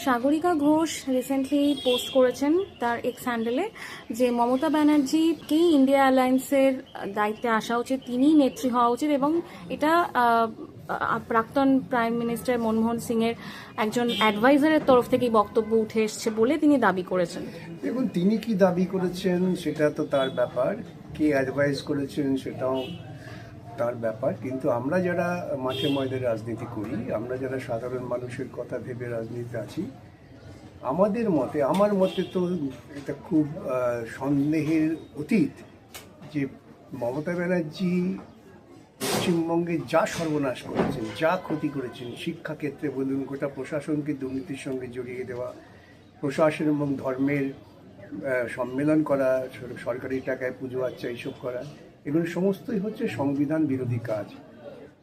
Sagarika Ghosh recently post করেছেন তার x হ্যান্ডেলে যে মমতা ব্যানার্জিকেই ইন্ডিয়া অ্যালায়েন্সের দায়িত্বে আসা উচিত, তিনিই নেত্রী হওয়া উচিত এবং এটা প্রাক্তন প্রাইম মিনিস্টার মনমোহন সিং এর একজন অ্যাডভাইজারের তরফ থেকেই বক্তব্য উঠে এসছে বলে তিনি দাবি করেছেন। দেখুন, তিনি কি দাবি করেছেন সেটা তো তার ব্যাপার, কে অ্যাডভাইস করেছেন সেটাও তার ব্যাপার। কিন্তু আমরা যারা মাঠে ময়দানে রাজনীতি করি, আমরা যারা সাধারণ মানুষের কথা ভেবে রাজনীতিতে আছি, আমার মতে তো এটা খুব সন্দেহের অতীত যে মমতা ব্যানার্জি পশ্চিমবঙ্গে যা সর্বনাশ করেছেন, যা ক্ষতি করেছেন, শিক্ষাক্ষেত্রে বলুন, গোটা প্রশাসনকে দুর্নীতির সঙ্গে জড়িয়ে দেওয়া, প্রশাসন এবং ধর্মের সম্মেলন করা, সরকারি টাকায় পুজো আচ্ছা এইসব করা, এগুলো সমস্তই হচ্ছে সংবিধান বিরোধী কাজ।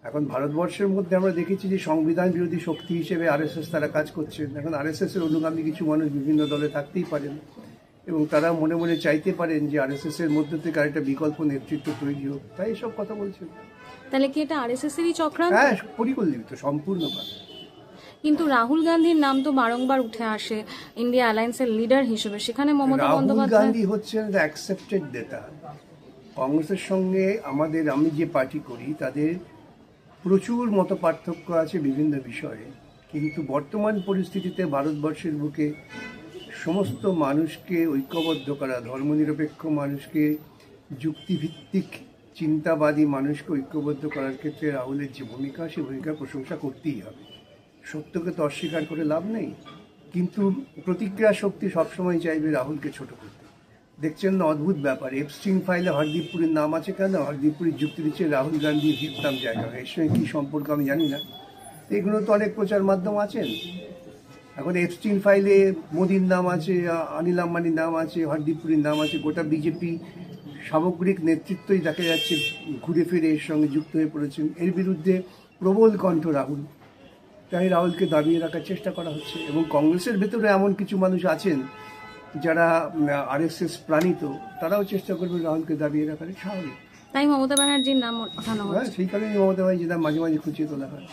এখন ভারতবর্ষের মধ্যে আমরা দেখেছি যে সংবিধান বিরোধী শক্তি হিসেবে আরএসএস তারা কাজ করছেন। এখন আরএসএসের অনুগামী কিছু মানুষ বিভিন্ন দলে থাকতেই পারেন এবং তারা মনে মনে চাইতে পারেন যে আরএসএসের মধ্যে থেকে আরেকটা বিকল্প নেতৃত্ব তৈরি হোক, তাই এসব কথা বলছেন। তাহলে কি এটা আরএসএস-এরই চক্রান্ত? হ্যাঁ, পরিকল্পিত সম্পূর্ণভাবে। কিন্তু রাহুল গান্ধীর নাম তো বারংবার উঠে আসে ইন্ডিয়া অ্যালায়েন্সের লিডার হিসেবে, সেখানে মমতা বন্দ্যোপাধ্যায়। রাহুল গান্ধী হচ্ছেন অ্যাকসেপ্টেড নেতা। কংগ্রেসের সঙ্গে আমি যে পার্টি করি তাদের প্রচুর মত পার্থক্য আছে বিভিন্ন বিষয়ে, কিন্তু বর্তমান পরিস্থিতিতে ভারতবর্ষের বুকে সমস্ত মানুষকে ঐক্যবদ্ধ করা, ধর্মনিরপেক্ষ মানুষকে, যুক্তিভিত্তিক চিন্তাবাদী মানুষকে ঐক্যবদ্ধ করার ক্ষেত্রে রাহুলের যে ভূমিকা, সে ভূমিকার প্রশংসা করতেই হবে। সত্যকে তো অস্বীকার করে লাভ নেই, কিন্তু প্রতিক্রিয়া শক্তি সবসময় চাইবে রাহুলকে ছোট করতে। দেখছেন না, অদ্ভুত ব্যাপার, এপস্টিন ফাইলে হরদীপপুরের নাম আছে কেন? হরদীপপুরের যুক্তি দিচ্ছে রাহুল গান্ধীর ভিয়েতনাম জায়গা, এর সঙ্গে কী সম্পর্ক আমি জানি না। এগুলো তো অনেক প্রচার মাধ্যম আছেন। এখন এপস্টিন ফাইলে মোদির নাম আছে, অনিল আম্বানির নাম আছে, হরদীপপুরের নাম আছে, গোটা বিজেপি সামগ্রিক নেতৃত্বই দেখা যাচ্ছে ঘুরে ফিরে এর সঙ্গে যুক্ত হয়ে পড়েছেন। এর বিরুদ্ধে প্রবল কণ্ঠ রাহুল, তাই রাহুলকে দাবিয়ে রাখার চেষ্টা করা হচ্ছে। এবং কংগ্রেসের ভেতরে এমন কিছু মানুষ আছেন যারা আরএসএস প্রাণিত, তারাও চেষ্টা করবে রাহুলকে দাবিয়ে রাখার, স্বাভাবিক। তাই মমতা ব্যানার্জির নাম ওঠানো হচ্ছে। সেই কারণে মমতা ব্যানার্জির নাম মাঝে মাঝে খুঁচিয়ে তোলা হয়।